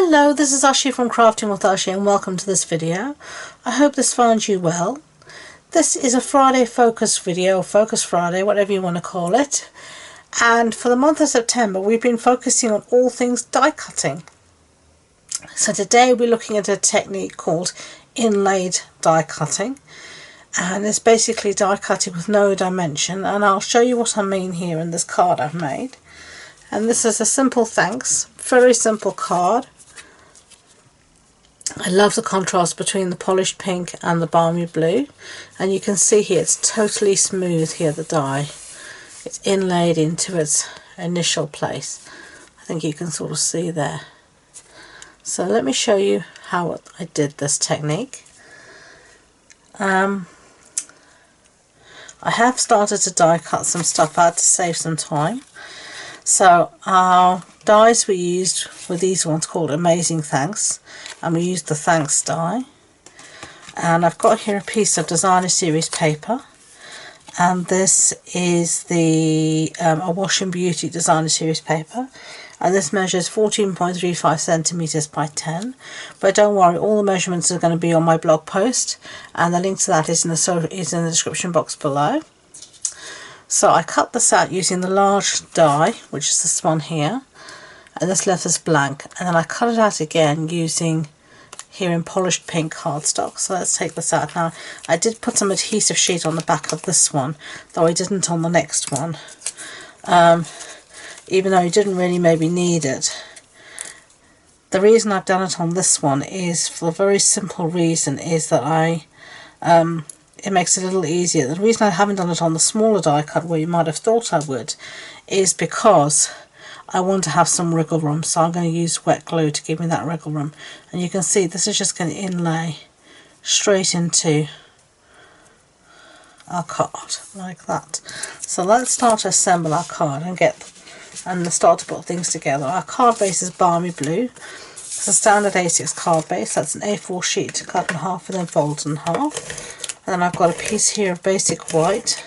Hello, this is Ashee from Crafting with Ashee and welcome to this video. I hope this finds you well. This is a Friday focus video, Focus Friday, whatever you want to call it. And for the month of September we've been focusing on all things die cutting. So today we're looking at a technique called inlaid die cutting. And it's basically die cutting with no dimension, and I'll show you what I mean here in this card I've made. And this is a simple thanks, very simple card. I love the contrast between the polished pink and the balmy blue, and you can see here it's totally smooth here, the die. It's inlaid into its initial place. I think you can sort of see there. So let me show you how I did this technique. I have started to die cut some stuff out to save some time. So our dies we used were these ones called Amazing Thanks, and we used the thanks die. And I've got here a piece of Designer Series paper, and this is the a Wash and Beauty Designer Series paper, and this measures 14.35 centimeters by 10. But don't worry, all the measurements are going to be on my blog post, and the link to that is in the description box below. So I cut this out using the large die, which is this one here, and this left is blank, and then I cut it out again using here in polished pink cardstock. So let's take this out now. I did put some adhesive sheet on the back of this one, though I didn't on the next one, even though you didn't really maybe need it. The reason I've done it on this one is for the very simple reason is that it makes it a little easier. The reason I haven't done it on the smaller die cut where you might have thought I would is because I want to have some wriggle room, so I'm going to use wet glue to give me that wriggle room. And you can see this is just going to inlay straight into our card like that. So let's start to assemble our card and start to put things together. Our card base is balmy blue. It's a standard A6 card base. That's an A4 sheet cut in half and then folded in half. And then I've got a piece here of basic white,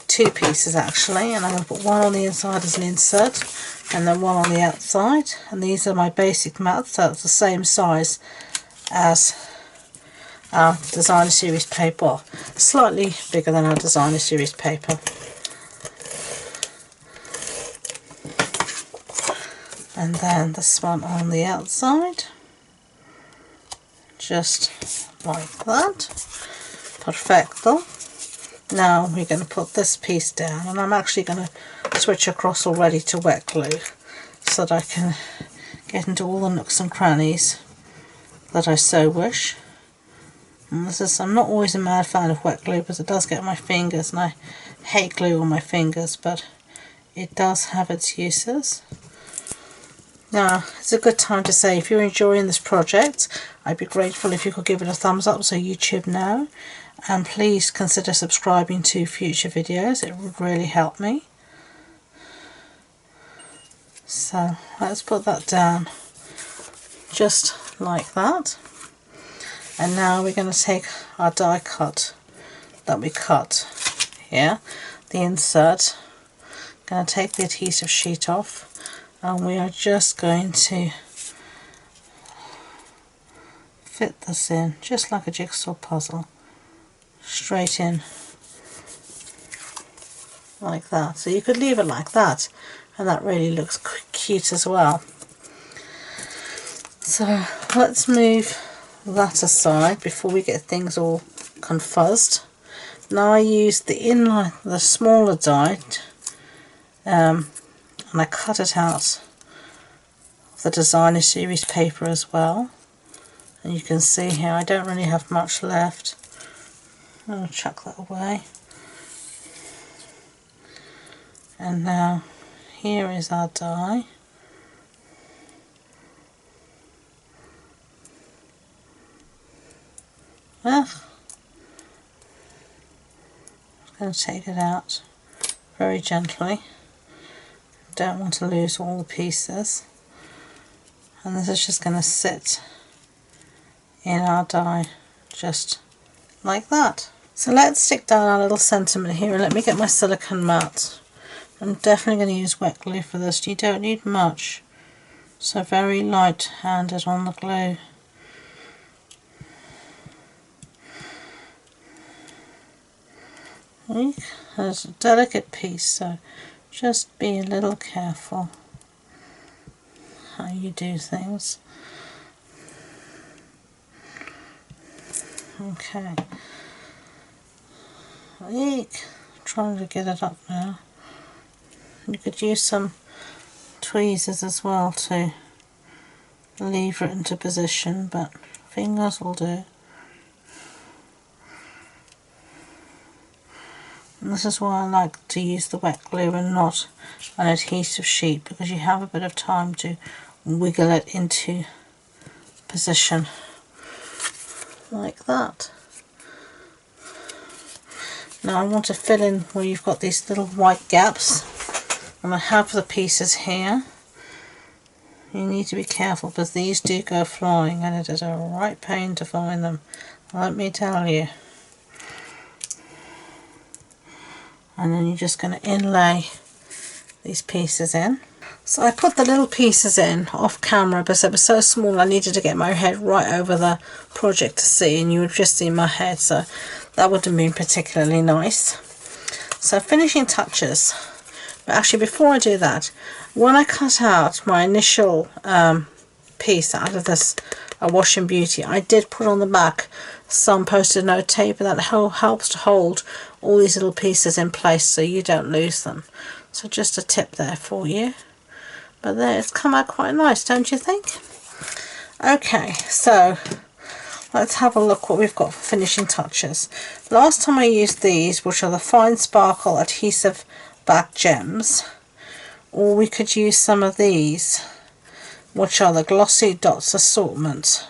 two pieces actually, and I'm going to put one on the inside as an insert and then one on the outside. And these are my basic mats, so it's the same size as our Designer Series paper, slightly bigger than our Designer Series paper. And then this one on the outside, just like that. Perfecto. Now we're going to put this piece down, and I'm actually going to switch across already to wet glue so that I can get into all the nooks and crannies that I so wish. And I'm not always a mad fan of wet glue because it does get on my fingers, and I hate glue on my fingers, but it does have its uses. Now, it's a good time to say if you're enjoying this project, I'd be grateful if you could give it a thumbs up so YouTube know, and please consider subscribing to future videos. It would really help me. So let's put that down just like that. And now we're going to take our die cut that we cut here, the insert, going to take the adhesive sheet off, and we are just going to fit this in just like a jigsaw puzzle, straight in like that. So you could leave it like that and that really looks cute as well. So let's move that aside before we get things all confuzzed. Now I used the smaller die, and I cut it out of the Designer Series paper as well. And you can see here I don't really have much left. I'll chuck that away. And now here is our die. I'm going to take it out very gently. Don't want to lose all the pieces. And this is just going to sit in our die just like that. So let's stick down our little sentiment here, and let me get my silicone mat. I'm definitely going to use wet glue for this. You don't need much. So very light-handed on the glue. It's a delicate piece, so just be a little careful how you do things. Okay. Trying to get it up now. You could use some tweezers as well to lever it into position, but fingers will do. And this is why I like to use the wet glue and not an adhesive sheet, because you have a bit of time to wiggle it into position like that. Now I want to fill in where you've got these little white gaps, and I have the pieces here. You need to be careful because these do go flying, and it is a right pain to find them, let me tell you. And then you're just going to inlay these pieces in. So I put the little pieces in off camera because it was so small I needed to get my head right over the project to see, and you would just see my head, so that would have been particularly nice. So finishing touches. But actually before I do that, when I cut out my initial piece out of this Washing Beauty, I did put on the back some post-it note tape, and that helps to hold all these little pieces in place so you don't lose them. So just a tip there for you. But there, it's come out quite nice, don't you think? Okay, so let's have a look what we've got for finishing touches. Last time I used these, which are the Fine Sparkle Adhesive Back Gems, or we could use some of these, which are the Glossy Dots Assortment.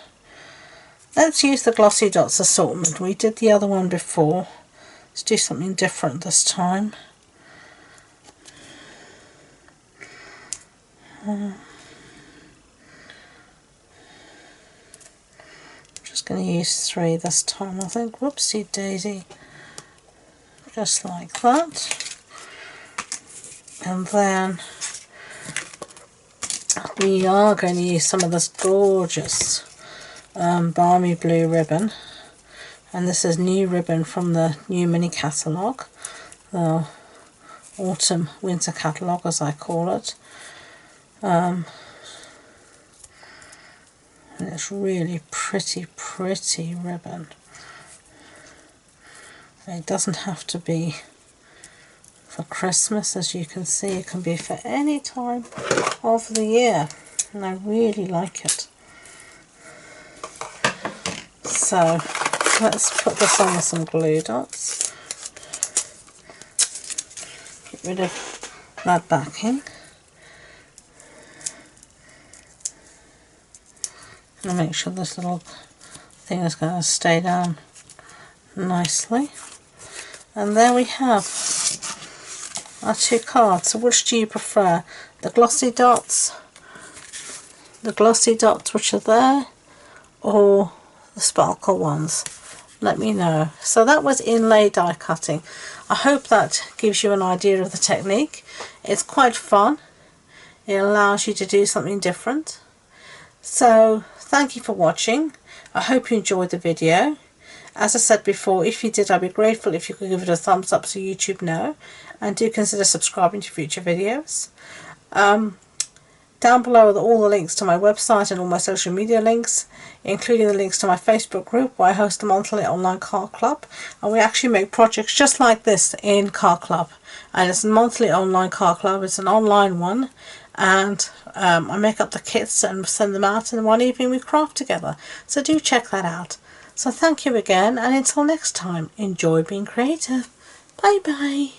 Let's use the Glossy Dots Assortment. We did the other one before. Let's do something different this time. Just going to use 3 this time, I think. Whoopsie daisy. Just like that. And then we are going to use some of this gorgeous balmy blue ribbon, and this is new ribbon from the new mini catalogue, the autumn winter catalogue as I call it, and it's really pretty ribbon. It doesn't have to be for Christmas, as you can see, it can be for any time of the year, and I really like it. So let's put this on with some glue dots. Get rid of that backing. And make sure this little thing is going to stay down nicely. And there we have our 2 cards. So which do you prefer? The glossy dots which are there, or the sparkle ones? Let me know. So that was inlay die cutting. I hope that gives you an idea of the technique. It's quite fun. It allows you to do something different. So thank you for watching. I hope you enjoyed the video. As I said before, if you did, I'd be grateful if you could give it a thumbs up so YouTube know, and do consider subscribing to future videos. Down below are all the links to my website and all my social media links, including the links to my Facebook group where I host a monthly online card club, and we actually make projects just like this in Card Club. And it's a monthly online card club. It's an online one, and I make up the kits and send them out, and one evening we craft together. So do check that out. So thank you again, and until next time, enjoy being creative. Bye bye.